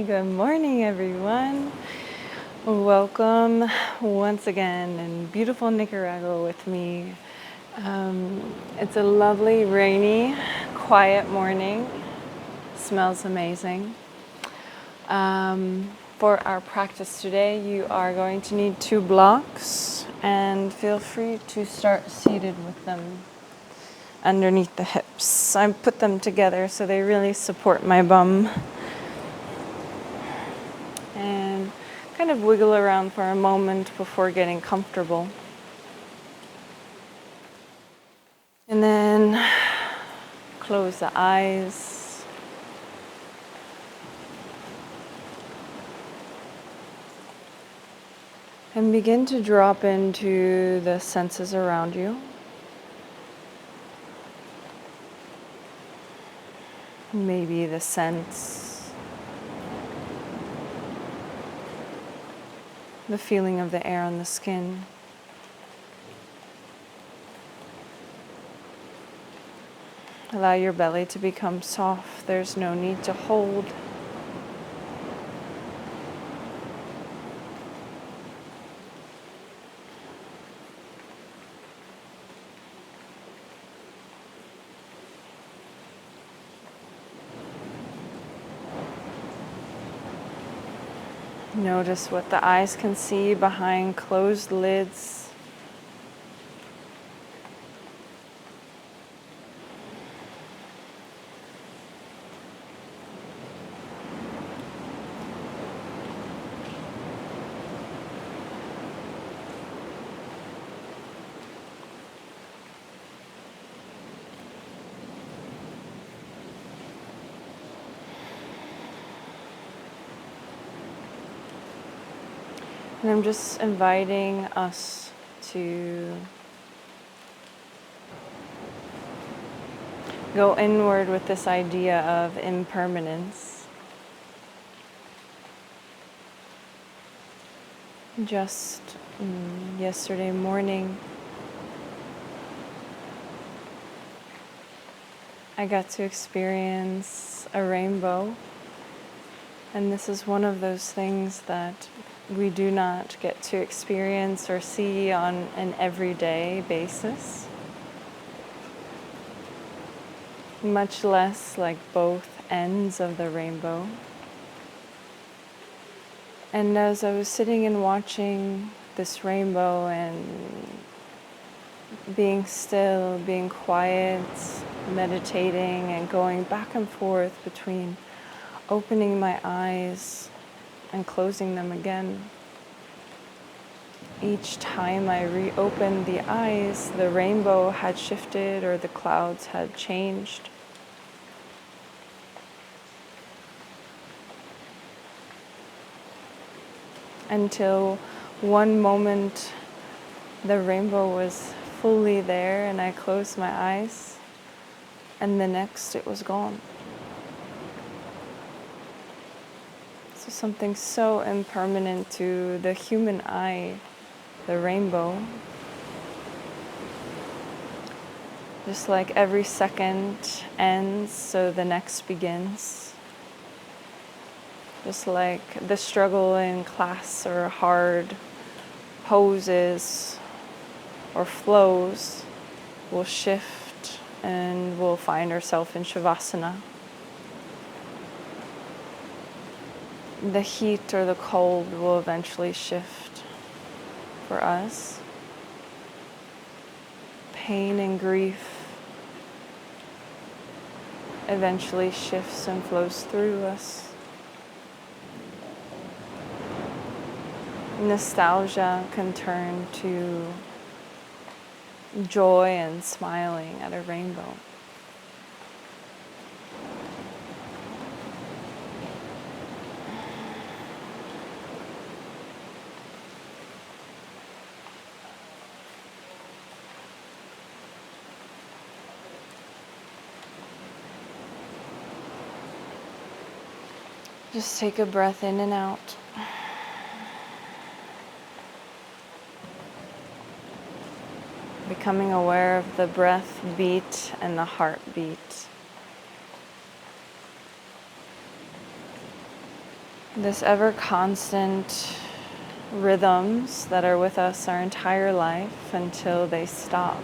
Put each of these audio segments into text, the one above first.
Good morning, everyone. Welcome once again in beautiful Nicaragua with me. It's a lovely, rainy, quiet morning. Smells amazing. For our practice today, you are going to need 2 blocks, and feel free to start seated with them underneath the hips. I put them together so they really support my bum. And kind of wiggle around for a moment before getting comfortable. And then close the eyes. And begin to drop into the senses around you. Maybe the sense, the feeling of the air on the skin. Allow your belly to become soft. There's no need to hold. Notice what the eyes can see behind closed lids. And I'm just inviting us to go inward with this idea of impermanence. Just yesterday morning, I got to experience a rainbow. And this is one of those things that we do not get to experience or see on an everyday basis. Much less like both ends of the rainbow. And as I was sitting and watching this rainbow and being still, being quiet, meditating and going back and forth between opening my eyes and closing them again. Each time I reopened the eyes, the rainbow had shifted or the clouds had changed. Until one moment the rainbow was fully there and I closed my eyes, and the next it was gone. So something so impermanent to the human eye, the rainbow. Just like every second ends, so the next begins. Just like the struggle in class or hard poses or flows will shift and we'll find ourselves in Shavasana. The heat or the cold will eventually shift for us. Pain and grief eventually shifts and flows through us. Nostalgia can turn to joy and smiling at a rainbow. Just take a breath in and out. Becoming aware of the breath beat and the heartbeat. this ever constant rhythms that are with us our entire life until they stop.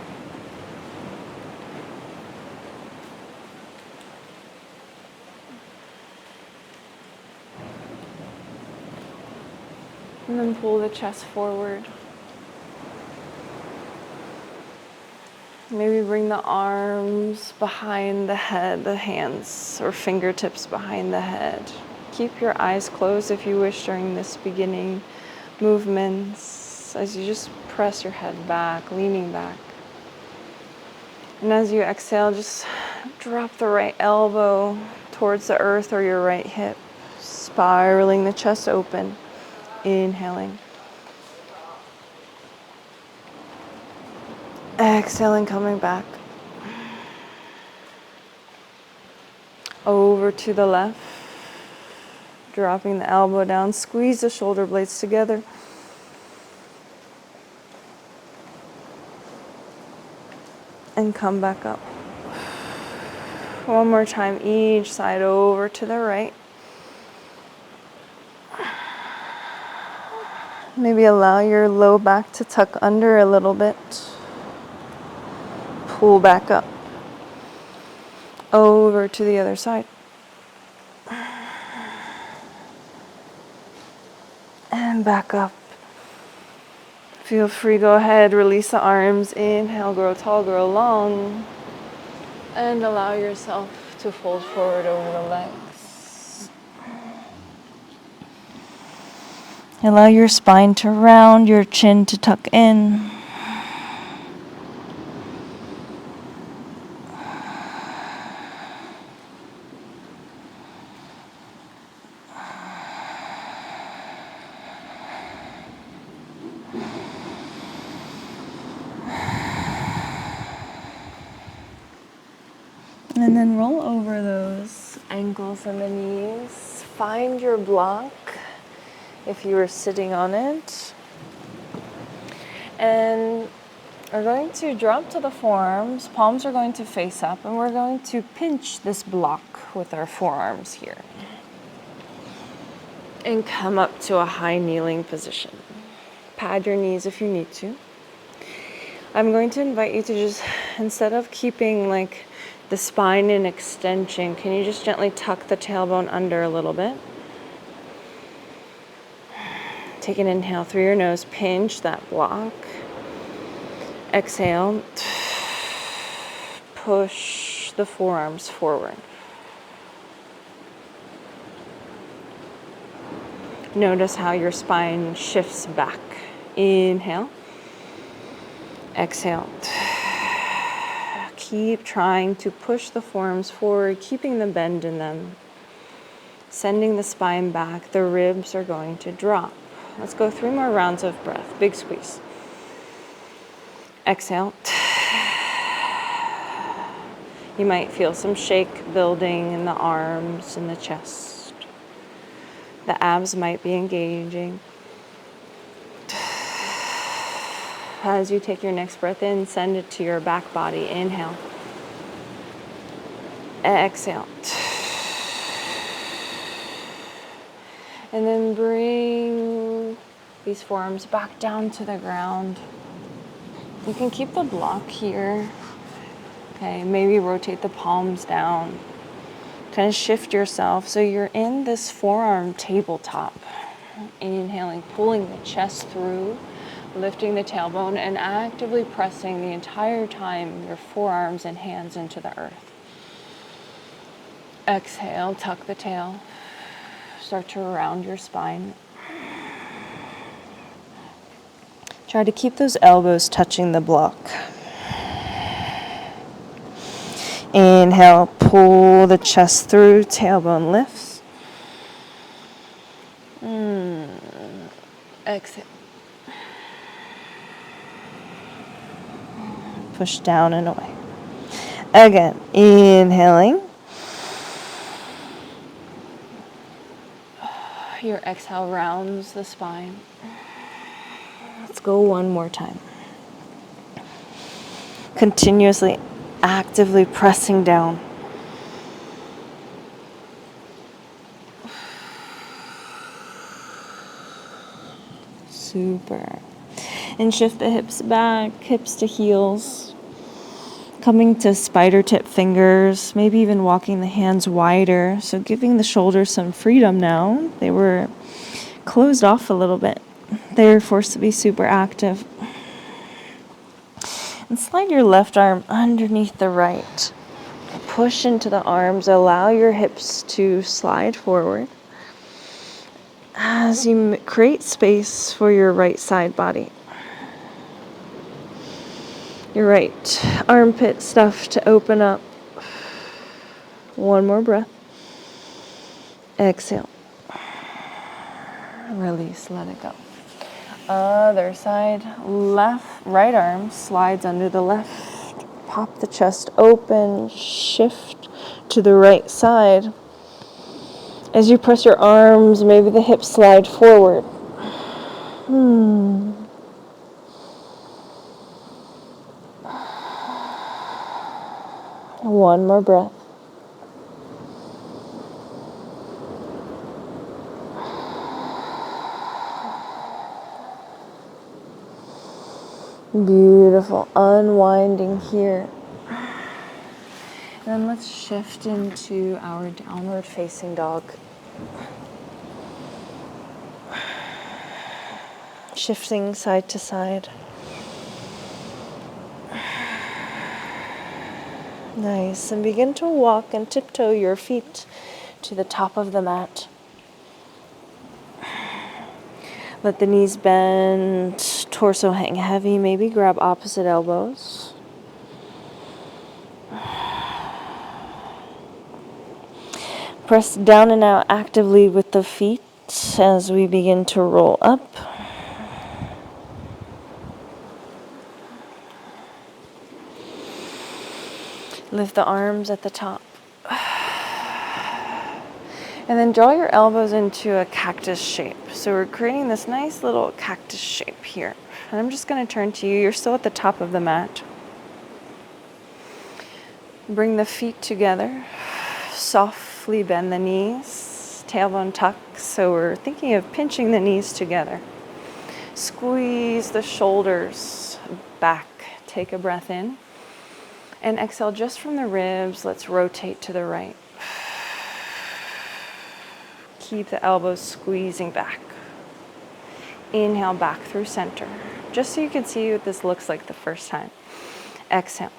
And then pull the chest forward. Maybe bring the arms behind the head, the hands or fingertips behind the head. Keep your eyes closed if you wish during this beginning movements as you just press your head back, leaning back. And as you exhale, just drop the right elbow towards the earth or your right hip, spiraling the chest open. Inhaling. Exhaling, coming back. Over to the left. Dropping the elbow down. Squeeze the shoulder blades together. And come back up. One more time, each side over to the right. Maybe allow your low back to tuck under a little bit. Pull back up. Over to the other side. And back up. Feel free, go ahead, release the arms. Inhale, grow tall, grow long. And allow yourself to fold forward over the legs. Allow your spine to round, your chin to tuck in. And then roll over those ankles and the knees. Find your block if you were sitting on it. And we're going to drop to the forearms. Palms are going to face up, and we're going to pinch this block with our forearms here. And come up to a high kneeling position. Pad your knees if you need to. I'm going to invite you to just, instead of keeping like the spine in extension, can you just gently tuck the tailbone under a little bit? Take an inhale through your nose, pinch that block. Exhale, push the forearms forward. Notice how your spine shifts back. Inhale. Exhale. Keep trying to push the forearms forward, keeping the bend in them. Sending the spine back. The ribs are going to drop. Let's go 3 more rounds of breath. Big squeeze. Exhale. You might feel some shake building in the arms and the chest. The abs might be engaging. As you take your next breath in, send it to your back body. Inhale. Exhale. And then bring these forearms back down to the ground. You can keep the block here. Okay, maybe rotate the palms down. Kind of shift yourself so you're in this forearm tabletop. Inhaling, pulling the chest through, lifting the tailbone, and actively pressing the entire time your forearms and hands into the earth. Exhale, tuck the tail. Start to round your spine. Try to keep those elbows touching the block. Inhale, pull the chest through, tailbone lifts. Exhale. Push down and away. Again, inhaling. Your exhale rounds the spine. Let's go one more time. Continuously, actively pressing down. Super. And shift the hips back, hips to heels. Coming to spider tip fingers, maybe even walking the hands wider. So giving the shoulders some freedom now. They were closed off a little bit. They're forced to be super active. And slide your left arm underneath the right. Push into the arms. Allow your hips to slide forward as you create space for your right side body. Your right armpit stuff to open up. One more breath. Exhale. Release, let it go. Other side, right arm slides under the left. Pop the chest open, shift to the right side. As you press your arms, maybe the hips slide forward. One more breath. Beautiful. Unwinding here. Then let's shift into our downward facing dog. Shifting side to side. Nice. And begin to walk and tiptoe your feet to the top of the mat. Let the knees bend, torso hang heavy, maybe grab opposite elbows. Press down and out actively with the feet as we begin to roll up. Lift the arms at the top. And then draw your elbows into a cactus shape. So we're creating this nice little cactus shape here. And I'm just going to turn to you. You're still at the top of the mat. Bring the feet together. Softly bend the knees. Tailbone tuck. So we're thinking of pinching the knees together. Squeeze the shoulders back. Take a breath in. And exhale just from the ribs. Let's rotate to the right. Keep the elbows squeezing back. Inhale back through center. Just so you can see what this looks like the first time. Exhale.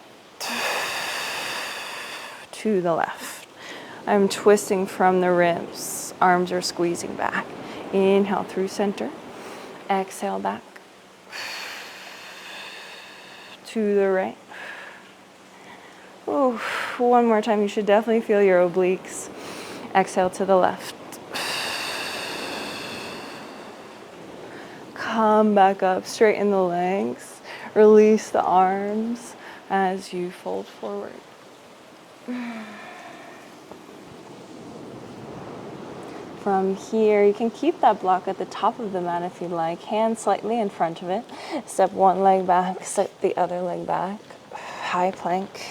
To the left. I'm twisting from the ribs. Arms are squeezing back. Inhale through center. Exhale back. To the right. Ooh, one more time. You should definitely feel your obliques. Exhale to the left. Come back up, straighten the legs, release the arms as you fold forward. From here, you can keep that block at the top of the mat if you'd like, hands slightly in front of it. Step one leg back, step the other leg back. High plank.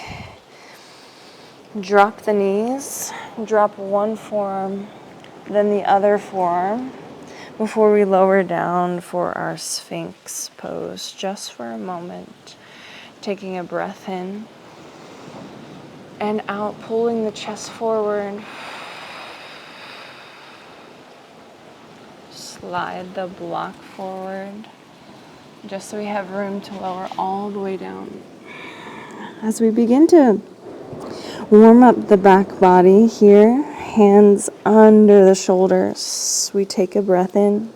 Drop the knees, drop one forearm, then the other forearm. Before we lower down for our Sphinx pose, just for a moment, taking a breath in and out, pulling the chest forward. Slide the block forward, just so we have room to lower all the way down. As we begin to warm up the back body here, hands under the shoulders. We take a breath in.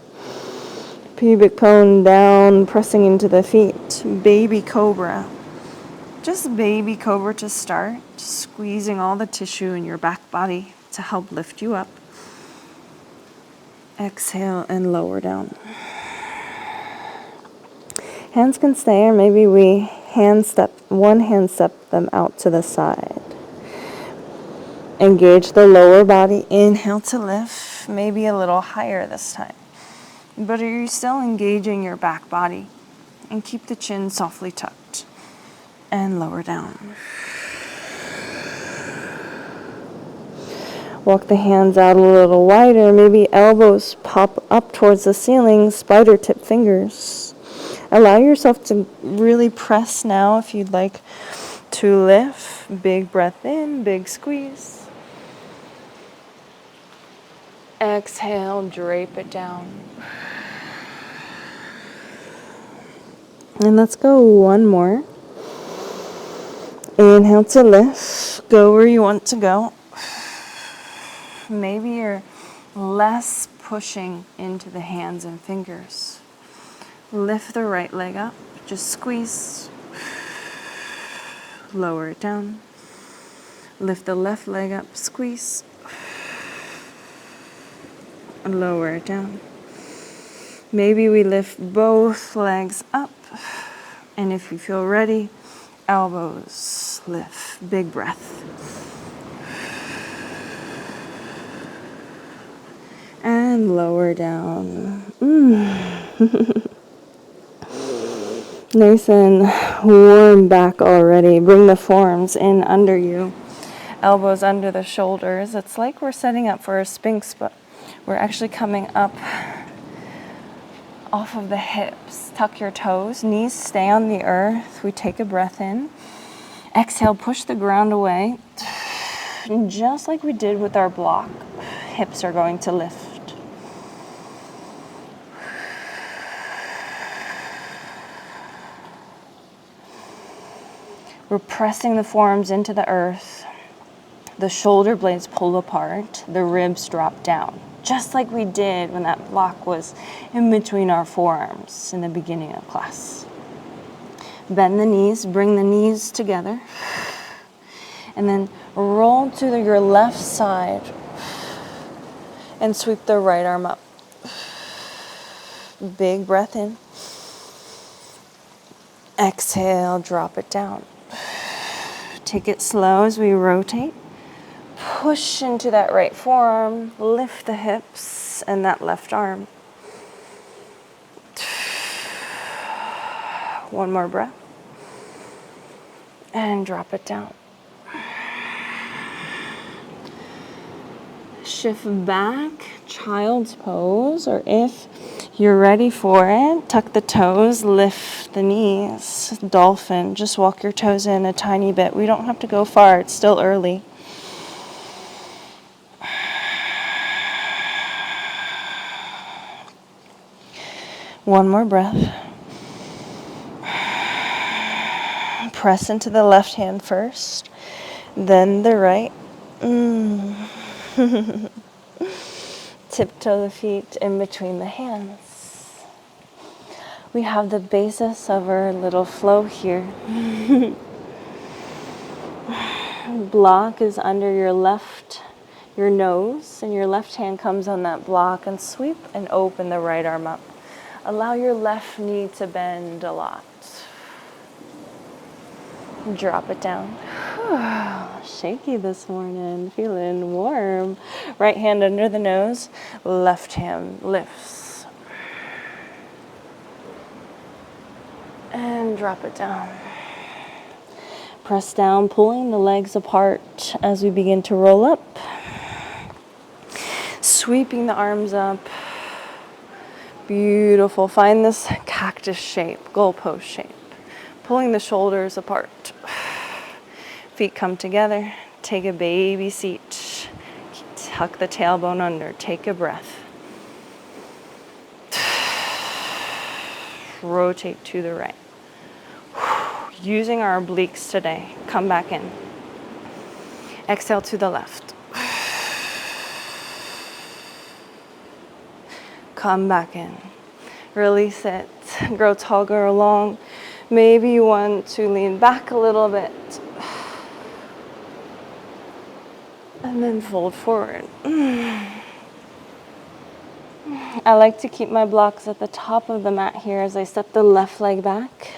Pubic bone down, pressing into the feet. Baby cobra. Just baby cobra to start. Squeezing all the tissue in your back body to help lift you up. Exhale and lower down. Hands can stay, or maybe we one hand step them out to the side. Engage the lower body. Inhale to lift, maybe a little higher this time. But are you still engaging your back body? And keep the chin softly tucked. And lower down. Walk the hands out a little wider. Maybe elbows pop up towards the ceiling, spider tip fingers. Allow yourself to really press now if you'd like to lift. Big breath in, big squeeze. Exhale, drape it down. And let's go one more. Inhale to lift. Go where you want to go. Maybe you're less pushing into the hands and fingers. Lift the right leg up. Just squeeze. Lower it down. Lift the left leg up. Squeeze. Lower it down. Maybe we lift both legs up. And if you feel ready, elbows lift. Big breath. And lower down. Nice and warm back already. Bring the forearms in under you. Elbows under the shoulders. It's like we're setting up for a Sphinx, but we're actually coming up off of the hips. Tuck your toes. Knees stay on the earth. We take a breath in. Exhale, push the ground away. And just like we did with our block, hips are going to lift. We're pressing the forearms into the earth. The shoulder blades pull apart. The ribs drop down. Just like we did when that block was in between our forearms in the beginning of class. Bend the knees, bring the knees together. And then roll to your left side and sweep the right arm up. Big breath in. Exhale, drop it down. Take it slow as we rotate. Push into that right forearm, lift the hips and that left arm. One more breath. And drop it down. Shift back, child's pose, or if you're ready for it, tuck the toes, lift the knees, dolphin. Just walk your toes in a tiny bit. We don't have to go far, it's still early. One more breath. Press into the left hand first, then the right. Tiptoe the feet in between the hands. We have the basis of our little flow here. Block is under your nose, and your left hand comes on that block, and sweep and open the right arm up. Allow your left knee to bend a lot. Drop it down. Shaky this morning, feeling warm. Right hand under the nose, left hand lifts. And drop it down. Press down, pulling the legs apart as we begin to roll up. Sweeping the arms up. Beautiful. Find this cactus shape, goalpost shape. Pulling the shoulders apart. Feet come together. Take a baby seat. Tuck the tailbone under. Take a breath. Rotate to the right. Using our obliques today. Come back in. Exhale to the left. Come back in. Release it. Grow tall, grow long. Maybe you want to lean back a little bit. And then fold forward. I like to keep my blocks at the top of the mat here as I step the left leg back.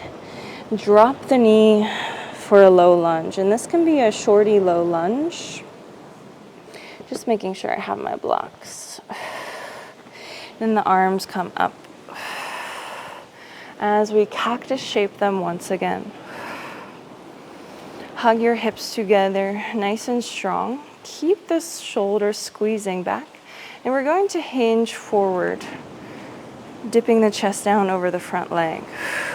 Drop the knee for a low lunge. And this can be a shorty low lunge. Just making sure I have my blocks. Then the arms come up. As we cactus shape them once again. Hug your hips together, nice and strong. Keep the shoulder squeezing back. And we're going to hinge forward, dipping the chest down over the front leg.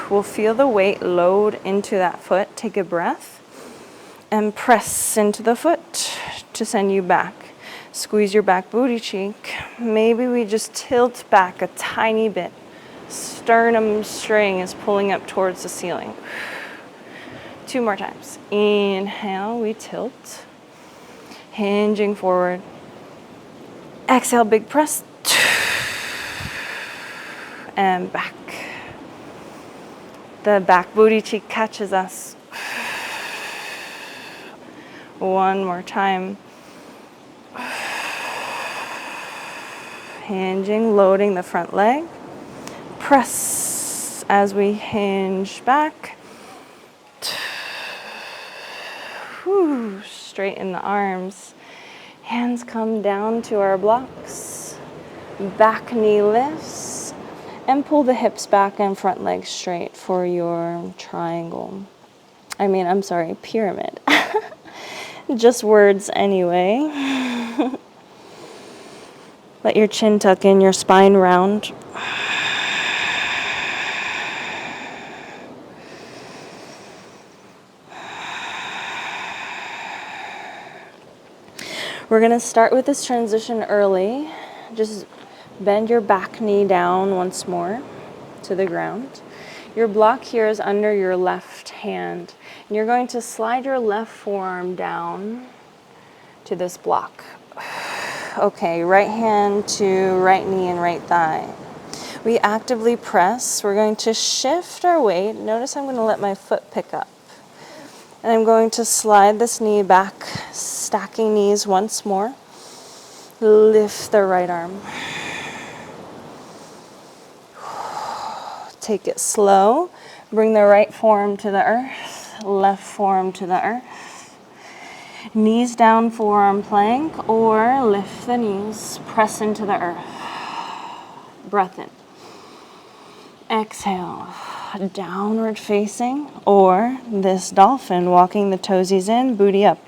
We'll feel the weight load into that foot. Take a breath and press into the foot to send you back. Squeeze your back booty cheek. Maybe we just tilt back a tiny bit. Sternum string is pulling up towards the ceiling. 2 more times. Inhale, we tilt. Hinging forward. Exhale, big press. And back. The back booty cheek catches us. 1 more time. Hinging, loading the front leg. Press as we hinge back. Whew, straighten the arms. Hands come down to our blocks. Back knee lifts. And pull the hips back and front leg straight for your triangle. I'm sorry, pyramid. Just words anyway. Let your chin tuck in, your spine round. We're going to start with this transition early. Just bend your back knee down once more to the ground. Your block here is under your left hand. And you're going to slide your left forearm down to this block. Okay, right hand to right knee and right thigh. We actively press. We're going to shift our weight. Notice I'm going to let my foot pick up. And I'm going to slide this knee back, stacking knees once more. Lift the right arm. Take it slow. Bring the right forearm to the earth, left forearm to the earth. Knees down, forearm plank, or lift the knees, press into the earth. Breath in. Exhale. Downward facing, or this dolphin, walking the toesies in, booty up.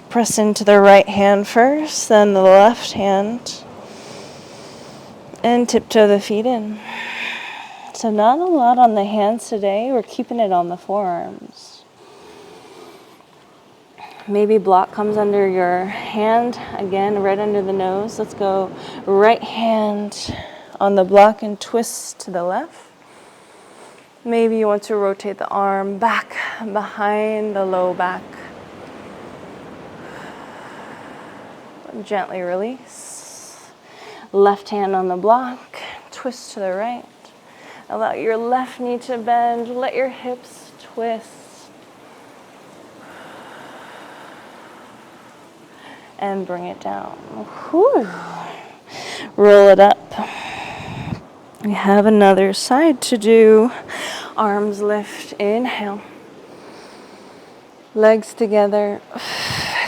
Press into the right hand first, then the left hand, and tiptoe the feet in. So not a lot on the hands today, we're keeping it on the forearms. Maybe block comes under your hand, again, right under the nose. Let's go right hand on the block and twist to the left. Maybe you want to rotate the arm back behind the low back. Gently release. Left hand on the block, twist to the right. Allow your left knee to bend, let your hips twist. And bring it down. Whew. Roll it up. We have another side to do. Arms lift, inhale. Legs together.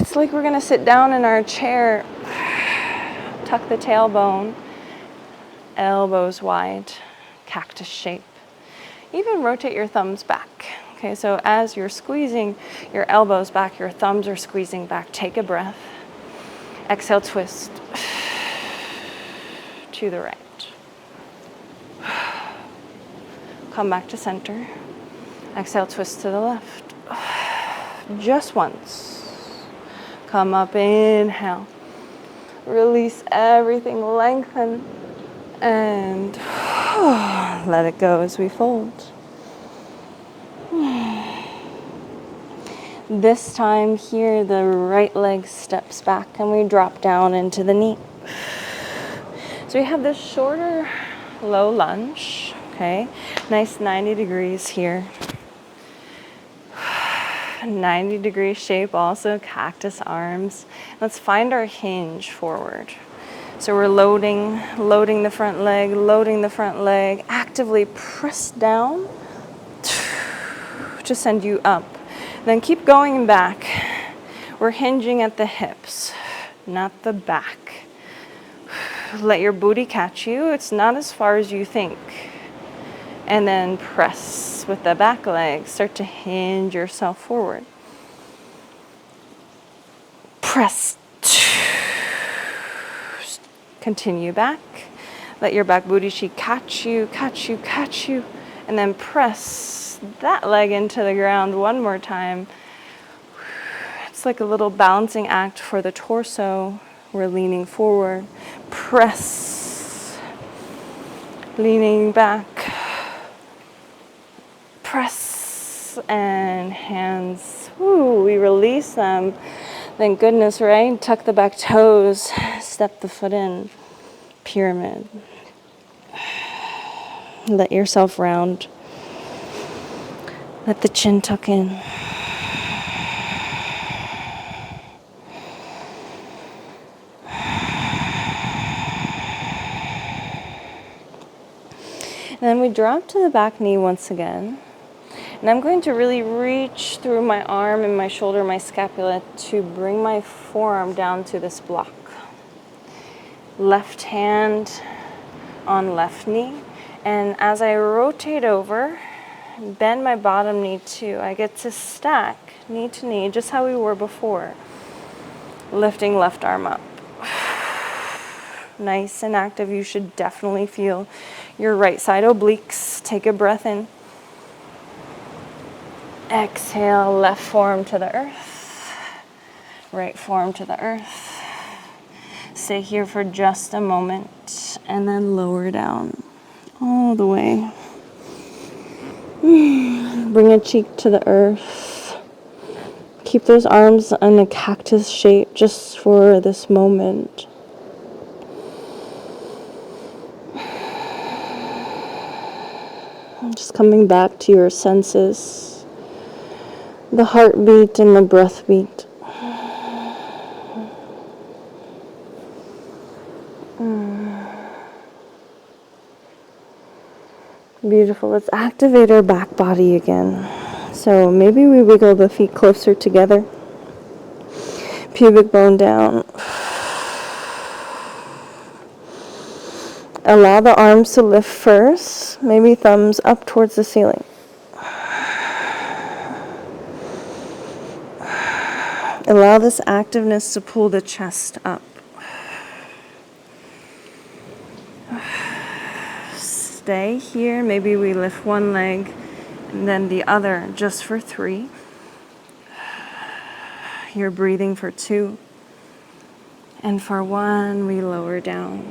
It's like we're going to sit down in our chair. Tuck the tailbone. Elbows wide. Cactus shape. Even rotate your thumbs back. Okay, so as you're squeezing your elbows back, your thumbs are squeezing back. Take a breath. Exhale, twist to the right. Come back to center. Exhale, twist to the left. Just once. Come up, inhale. Release everything, lengthen, and let it go as we fold. This time here, the right leg steps back and we drop down into the knee. So we have this shorter low lunge, okay? Nice 90 degrees here. 90-degree shape also, cactus arms. Let's find our hinge forward. So we're loading the front leg, actively press down to send you up. Then keep going back. We're hinging at the hips, not the back. Let your booty catch you. It's not as far as you think. And then press with the back leg. Start to hinge yourself forward. Press. Continue back. Let your back booty cheek catch you, catch you, catch you. And then press that leg into the ground one more time. It's like a little balancing act for the torso. We're leaning forward. Press. Leaning back. Press. And hands. Ooh, we release them. Thank goodness, right? Tuck the back toes. Step the foot in. Pyramid. Let yourself round. Let the chin tuck in. And then we drop to the back knee once again. And I'm going to really reach through my arm and my shoulder, my scapula, to bring my forearm down to this block. Left hand on left knee. And as I rotate over, bend my bottom knee too, I get to stack knee to knee, just how we were before. Lifting left arm up. Nice and active. You should definitely feel your right side obliques. Take a breath in. Exhale, left forearm to the earth. Right forearm to the earth. Stay here for just a moment and then lower down all the way. Bring a cheek to the earth. Keep those arms in a cactus shape just for this moment. Just coming back to your senses, the heartbeat and the breath beat. Beautiful. Let's activate our back body again. So maybe we wiggle the feet closer together. Pubic bone down. Allow the arms to lift first. Maybe thumbs up towards the ceiling. Allow this activeness to pull the chest up. Stay here. Maybe we lift one leg and then the other just for 3. You're breathing for 2. And for 1, we lower down.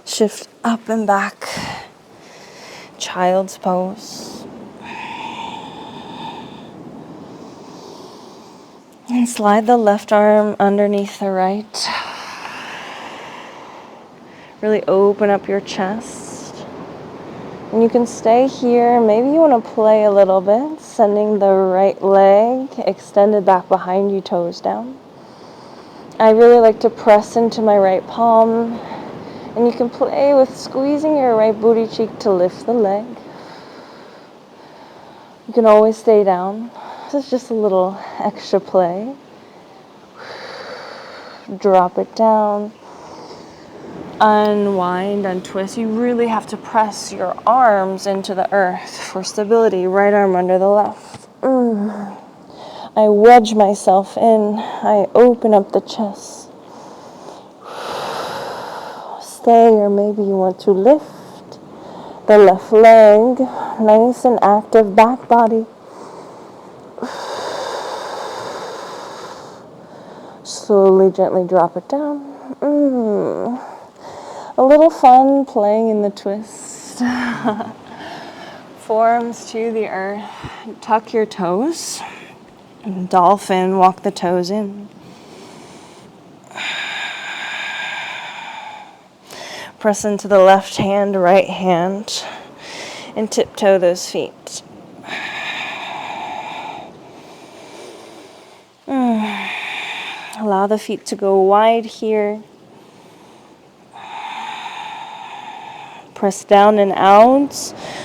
Shift up and back. Child's pose. And slide the left arm underneath the right. Really open up your chest. And you can stay here. Maybe you want to play a little bit, sending the right leg extended back behind you, toes down. I really like to press into my right palm. And you can play with squeezing your right booty cheek to lift the leg. You can always stay down. This is just a little extra play. Drop it down. Unwind, untwist. You really have to press your arms into the earth for stability. Right arm under the left. I wedge myself in. I open up the chest. Stay, or maybe you want to lift the left leg. Nice and active back body. Slowly, gently drop it down. A little fun playing in the twist. Forearms to the earth. Tuck your toes. Dolphin, walk the toes in. Press into the left hand, right hand, and tiptoe those feet. Allow the feet to go wide here. Press down and out,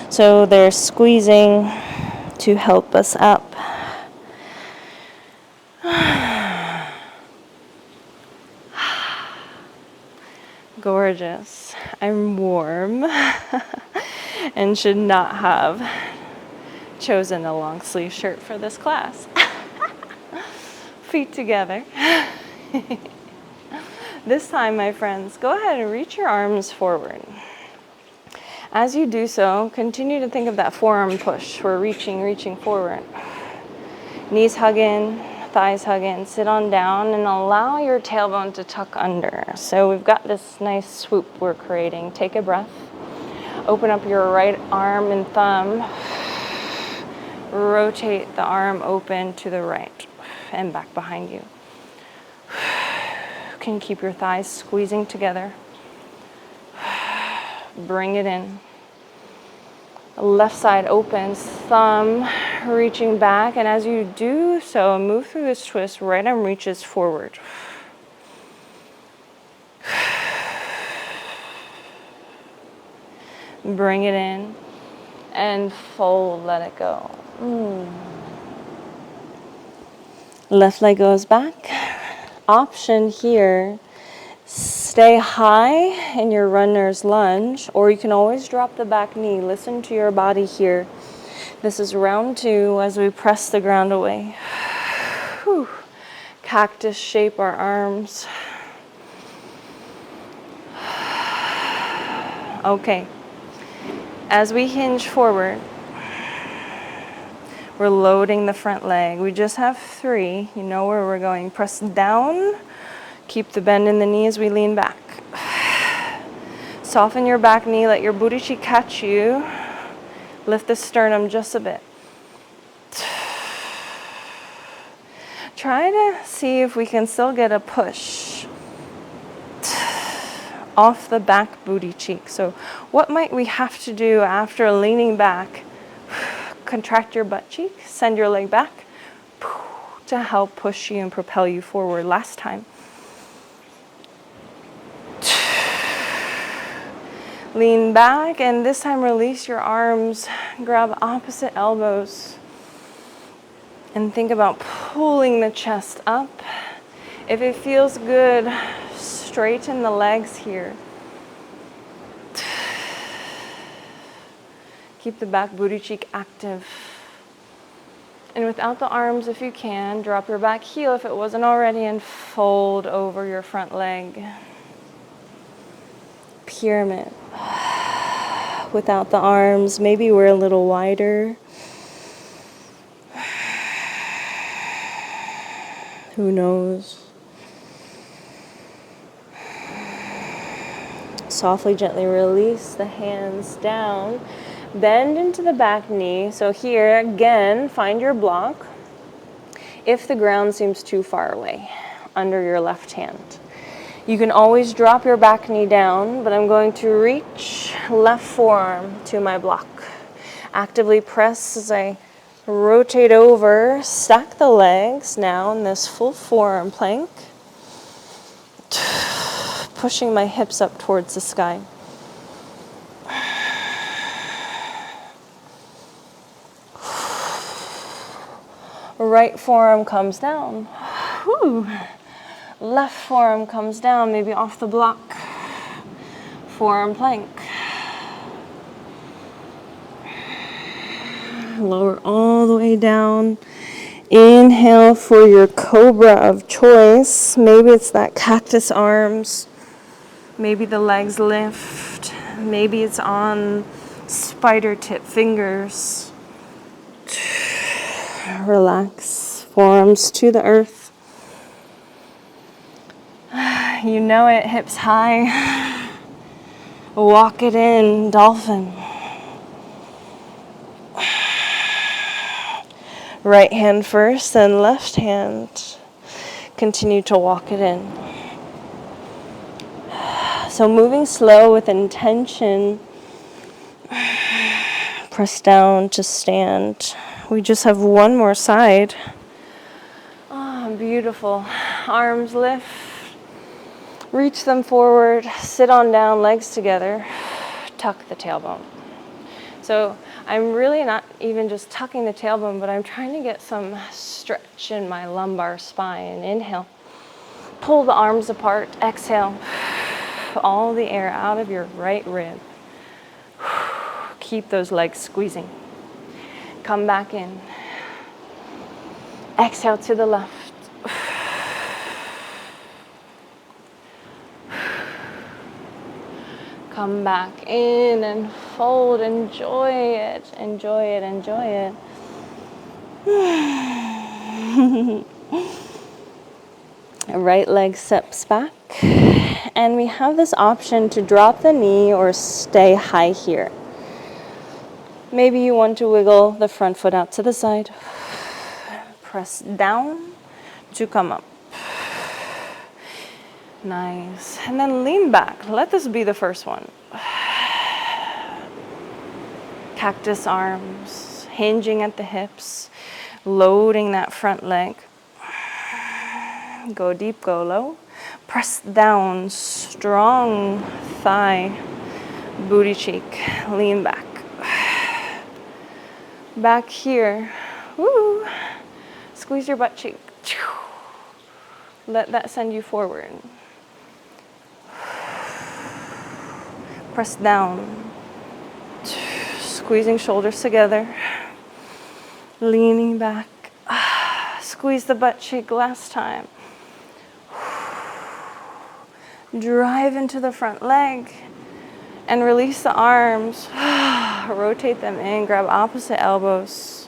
so they're squeezing to help us up. gorgeous. I'm warm and should not have chosen a long sleeve shirt for this class. Feet together. This time, my friends, go ahead and reach your arms forward. As you do so, continue to think of that forearm push. We're reaching forward. Knees hug in, thighs hug in. Sit on down and allow your tailbone to tuck under. So we've got this nice swoop we're creating. Take a breath. Open up your right arm and thumb. Rotate the arm open to the right and back behind you. You can keep your thighs squeezing together. Bring it in. Left side opens, thumb reaching back, and as you do so, move through this twist, right arm reaches forward. Bring it in and fold, let it go. Left leg goes back. Option here, stay high in your runner's lunge, or you can always drop the back knee. Listen to your body here. This is round 2 as we press the ground away. Whew. Cactus shape our arms. Okay. As we hinge forward, we're loading the front leg. We just have 3. You know where we're going. Press down. Keep the bend in the knee as we lean back. Soften your back knee. Let your booty cheek catch you. Lift the sternum just a bit. Try to see if we can still get a push off the back booty cheek. So what might we have to do after leaning back? Contract your butt cheek, send your leg back to help push you and propel you forward. Last time. Lean back, and this time release your arms, grab opposite elbows, and think about pulling the chest up. If it feels good, straighten the legs here. Keep the back booty cheek active. And without the arms, if you can, drop your back heel if it wasn't already and fold over your front leg. Pyramid. Without the arms, maybe we're a little wider. Who knows? Softly, gently release the hands down. Bend into the back knee. So here, again, find your block. If the ground seems too far away, under your left hand. You can always drop your back knee down, but I'm going to reach left forearm to my block. Actively press as I rotate over, stack the legs now in this full forearm plank. Pushing my hips up towards the sky. Right forearm comes down. Whew. Left forearm comes down, maybe off the block. Forearm plank. Lower all the way down. Inhale for your cobra of choice. Maybe it's that cactus arms. Maybe the legs lift. Maybe it's on spider tip fingers. Relax. Forearms to the earth. You know it, hips high. Walk it in, dolphin. Right hand first, then left hand. Continue to walk it in. So moving slow with intention. Press down to stand. We just have one more side. Oh, beautiful. Arms lift. Reach them forward, sit on down, legs together, tuck the tailbone. So I'm really not even just tucking the tailbone, but I'm trying to get some stretch in my lumbar spine. Inhale, pull the arms apart, exhale. all the air out of your right rib. Keep those legs squeezing. Come back in. Exhale to the left. Come back in and fold. Enjoy it. Enjoy it. Enjoy it. Right leg steps back. And we have this option to drop the knee or stay high here. Maybe you want to wiggle the front foot out to the side. Press down to come up. Nice. And then lean back. Let this be the first one. Cactus arms, hinging at the hips, loading that front leg. Go deep, go low. Press down, strong thigh, booty cheek. Lean back. Back here. Woo. Squeeze your butt cheek. Let that send you forward. Press down. Squeezing shoulders together. Leaning back. Squeeze the butt cheek last time. Drive into the front leg. And release the arms. Rotate them in. Grab opposite elbows.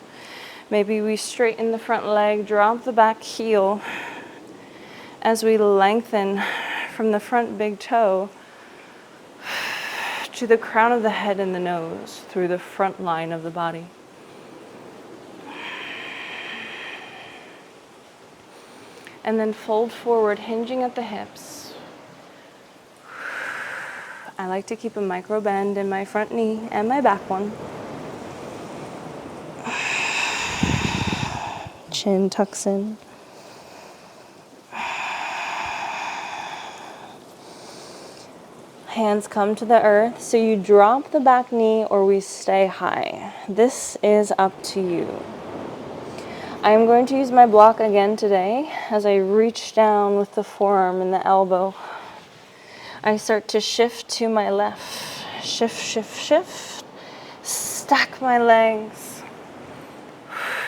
Maybe we straighten the front leg. Drop the back heel. As we lengthen from the front big toe to the crown of the head and the nose through the front line of the body. And then fold forward, hinging at the hips. I like to keep a micro bend in my front knee and my back one. Chin tucks in. Hands come to the earth, so you drop the back knee or we stay high. This is up to you. I am going to use my block again today as I reach down with the forearm and the elbow. I start to shift to my left. Shift, shift, shift. Stack my legs.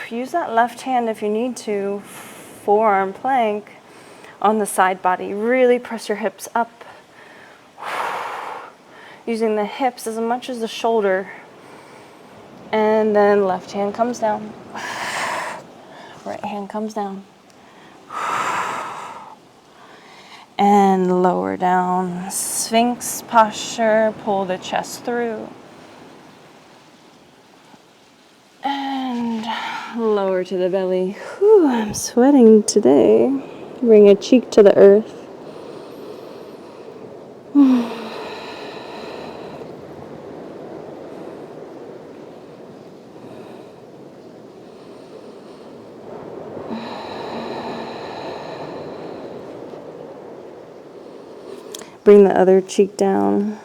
Use that left hand if you need to. Forearm plank on the side body. Really press your hips up. Using the hips as much as the shoulder. And then left hand comes down. Right hand comes down. And lower down. Sphinx posture. Pull the chest through. And lower to the belly. Whew, I'm sweating today. Bring a cheek to the earth. Bring the other cheek down.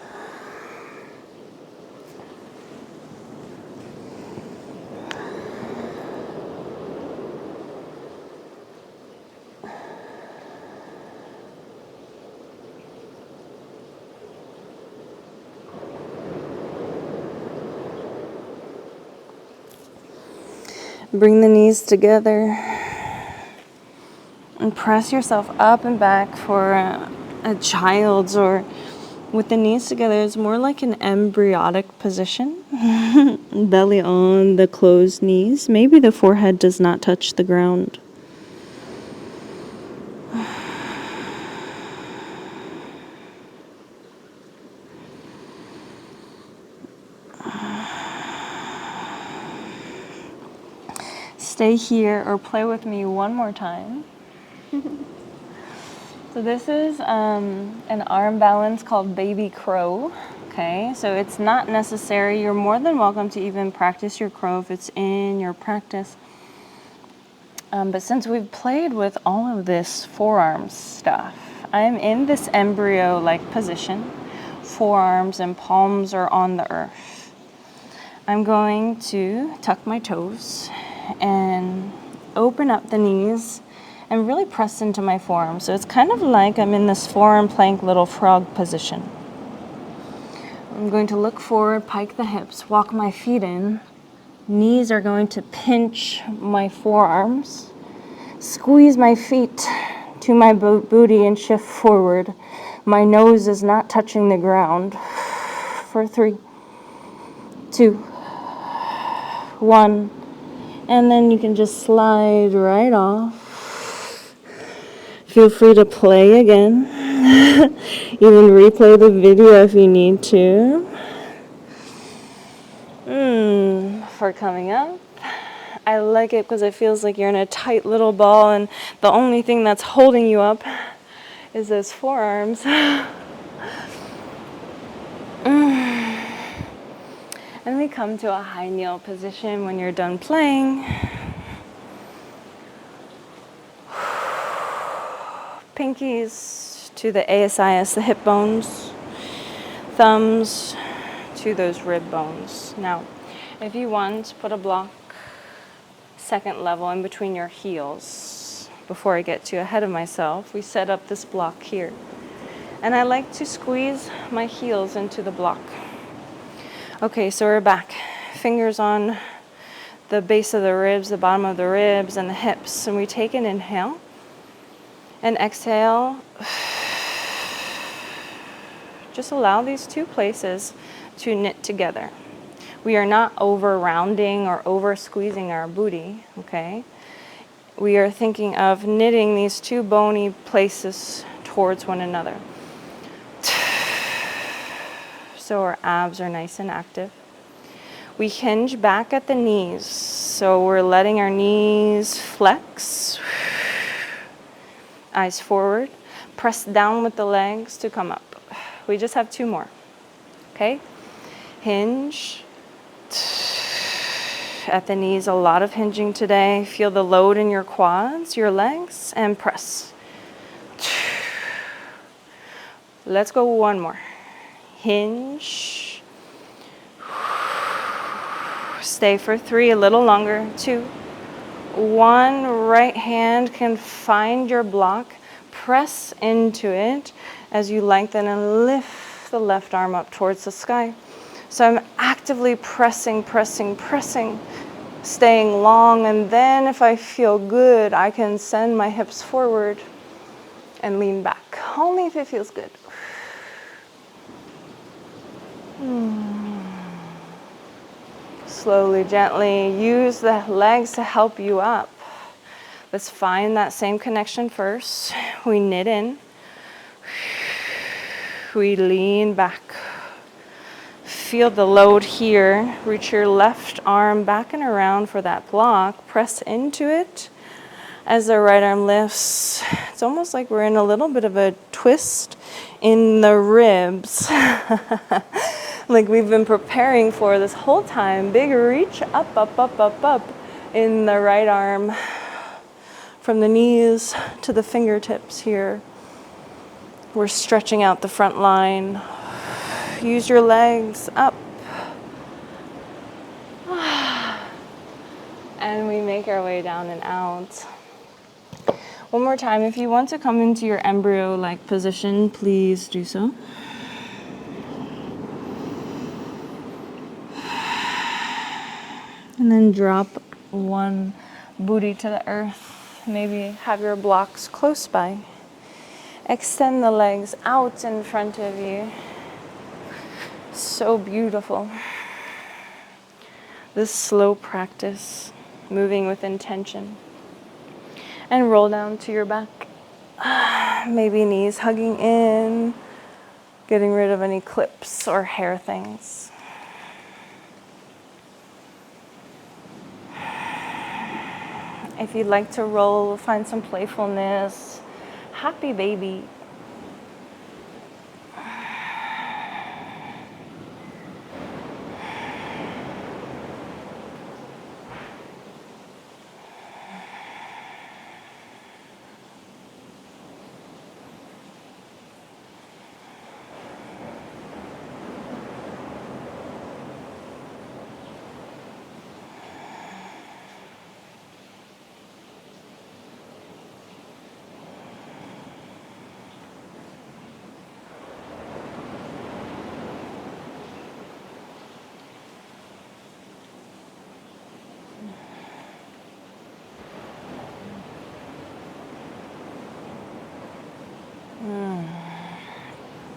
Bring the knees together and press yourself up and back for a child's, or with the knees together, it's more like an embryonic position. Belly on the closed knees. Maybe the forehead does not touch the ground. Stay here or play with me one more time. So this is an arm balance called baby crow. Okay, so it's not necessary. You're more than welcome to even practice your crow if it's in your practice. But since we've played with all of this forearm stuff, I'm in this embryo-like position. Forearms and palms are on the earth. I'm going to tuck my toes and open up the knees and really press into my forearm. So it's kind of like I'm in this forearm plank little frog position. I'm going to look forward, pike the hips, walk my feet in. Knees are going to pinch my forearms. Squeeze my feet to my booty and shift forward. My nose is not touching the ground. For 3, 2, 1. And then you can just slide right off. Feel free to play again. Even replay the video if you need to. For coming up. I like it because it feels like you're in a tight little ball and the only thing that's holding you up is those forearms. And we come to a high kneel position when you're done playing. Pinkies to the ASIS, the hip bones. Thumbs to those rib bones. Now, if you want, put a block second level in between your heels. Before I get too ahead of myself, we set up this block here. And I like to squeeze my heels into the block. Okay, so we're back. Fingers on the base of the ribs, the bottom of the ribs, and the hips. And we take an inhale and exhale. Just allow these two places to knit together. We are not over rounding or over squeezing our booty, okay? We are thinking of knitting these two bony places towards one another. So our abs are nice and active. We hinge back at the knees. So we're letting our knees flex. Eyes forward. Press down with the legs to come up. We just have 2 more. Okay? Hinge. At the knees, a lot of hinging today. Feel the load in your quads, your legs, and press. Let's go 1 more. Hinge. Stay for 3, a little longer. 2, 1. Right hand can find your block. Press into it as you lengthen and lift the left arm up towards the sky. So I'm actively pressing, staying long, and then if I feel good, I can send my hips forward and lean back, only if it feels good. Slowly, gently, use the legs to help you up. Let's find that same connection first. We knit in. We lean back. Feel the load here. Reach your left arm back and around for that block. Press into it as the right arm lifts. It's almost like we're in a little bit of a twist in the ribs. Like we've been preparing for this whole time. Big reach up, up, up, up, up in the right arm. From the knees to the fingertips here. We're stretching out the front line. Use your legs up. And we make our way down and out. One more time, if you want to come into your embryo-like position, please do so. And then drop one booty to the earth. Maybe have your blocks close by. Extend the legs out in front of you. So beautiful. This slow practice, moving with intention. And roll down to your back. Maybe knees hugging in, getting rid of any clips or hair things. If you'd like to roll, find some playfulness. Happy baby.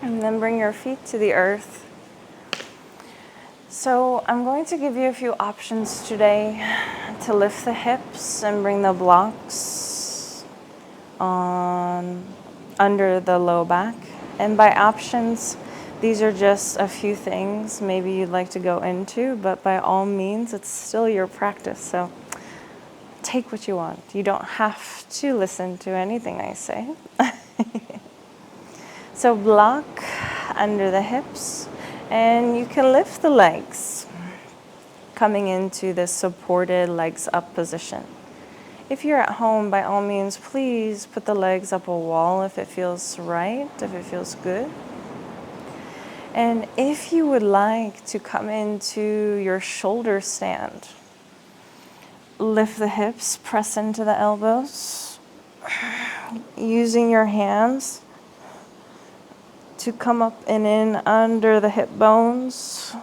And then bring your feet to the earth. So I'm going to give you a few options today to lift the hips and bring the blocks on under the low back. And by options, these are just a few things maybe you'd like to go into, but by all means, it's still your practice. So take what you want. You don't have to listen to anything I say. So block under the hips, and you can lift the legs, coming into this supported legs up position. If you're at home, by all means, please put the legs up a wall if it feels right, if it feels good. And if you would like to come into your shoulder stand, lift the hips, press into the elbows, using your hands to come up and in under the hip bones.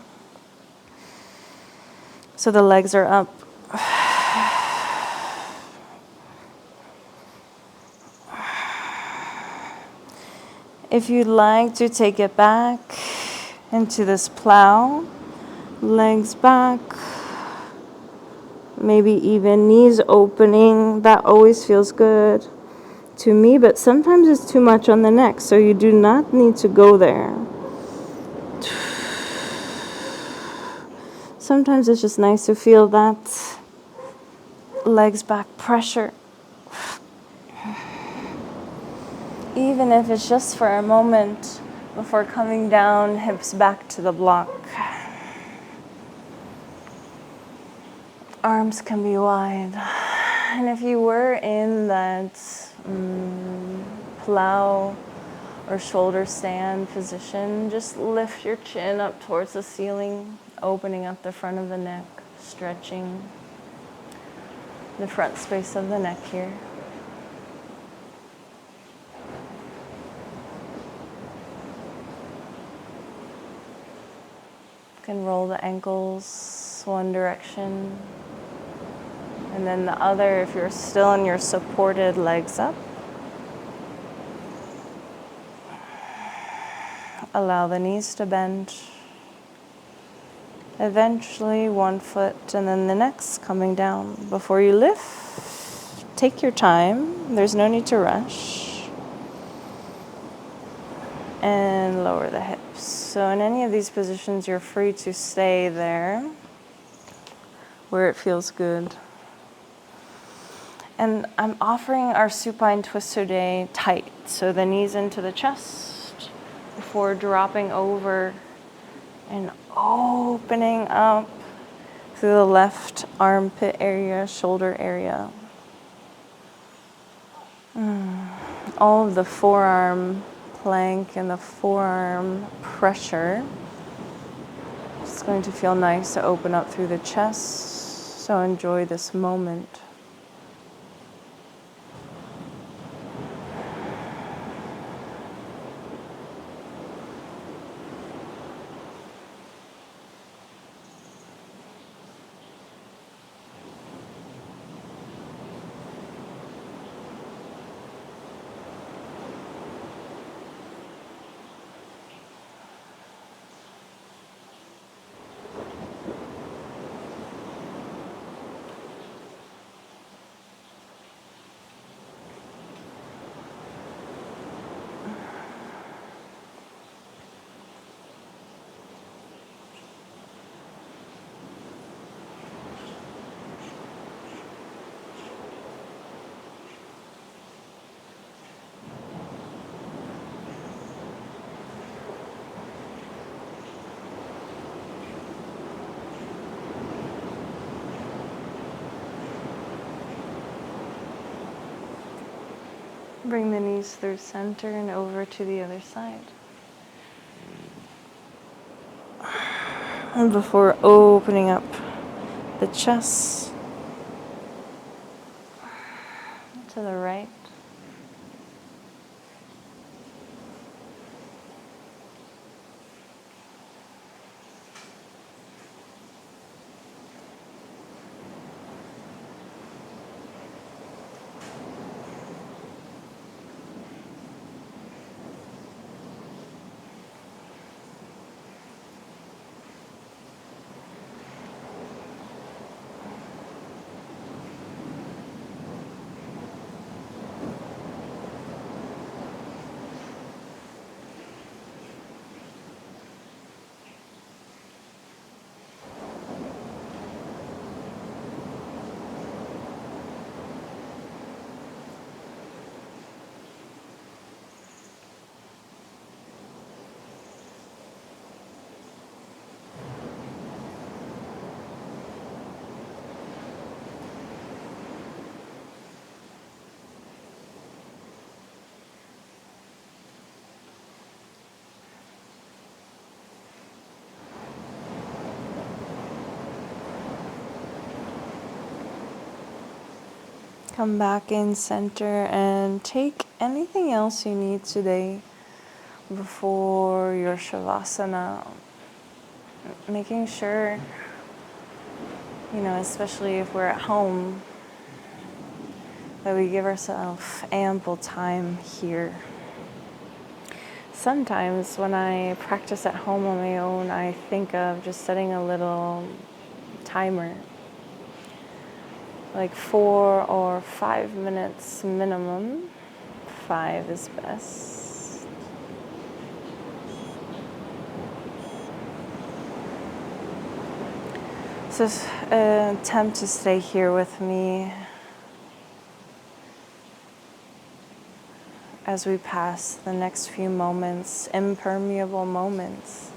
So the legs are up. If you'd like to take it back into this plow, legs back, maybe even knees opening, that always feels good to me, but sometimes it's too much on the neck, so you do not need to go there. Sometimes it's just nice to feel that legs back pressure. Even if it's just for a moment before coming down, hips back to the block. Arms can be wide. And if you were in that plow or shoulder stand position, just lift your chin up towards the ceiling, opening up the front of the neck, stretching the front space of the neck here. You can roll the ankles one direction, and then the other if you're still in your supported legs up. Allow the knees to bend. Eventually one foot and then the next coming down. Before you lift, take your time. There's no need to rush. And lower the hips. So in any of these positions, you're free to stay there where it feels good. And I'm offering our supine twist today tight. So the knees into the chest before dropping over and opening up through the left armpit area, shoulder area. All of the forearm plank and the forearm pressure. It's going to feel nice to open up through the chest. So enjoy this moment. Bring the knees through center and over to the other side. And before opening up the chest to the right. Come back in center and take anything else you need today before your Shavasana. Making sure, especially if we're at home, that we give ourselves ample time here. Sometimes when I practice at home on my own, I think of just setting a little timer, like 4 or 5 minutes minimum. 5 is best. So attempt to stay here with me as we pass the next few moments, impermeable moments,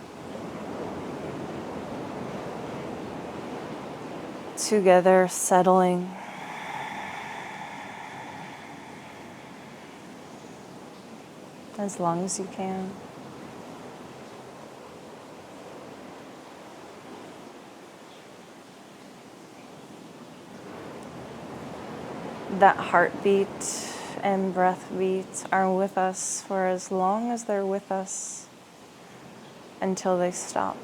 together settling. As long as you can. That heartbeat and breath beat are with us for as long as they're with us until they stop.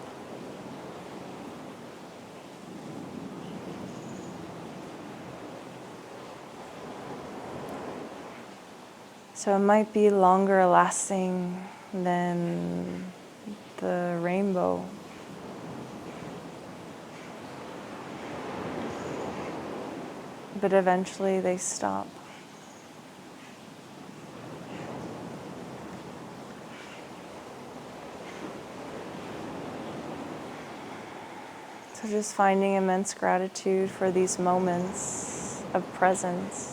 So it might be longer lasting than the rainbow. But eventually they stop. So just finding immense gratitude for these moments of presence.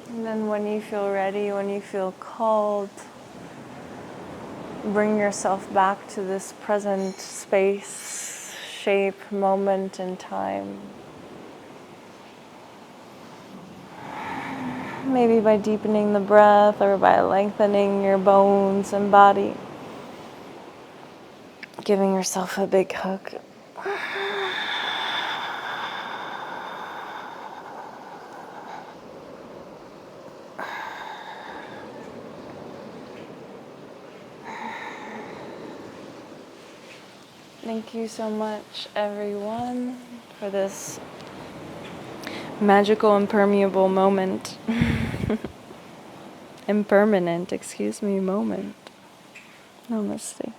And then when you feel ready, when you feel called, bring yourself back to this present space, shape, moment, and time. Maybe by deepening the breath or by lengthening your bones and body. Giving yourself a big hug. Thank you so much, everyone, for this magical, impermeable moment. Impermanent, moment. Namaste.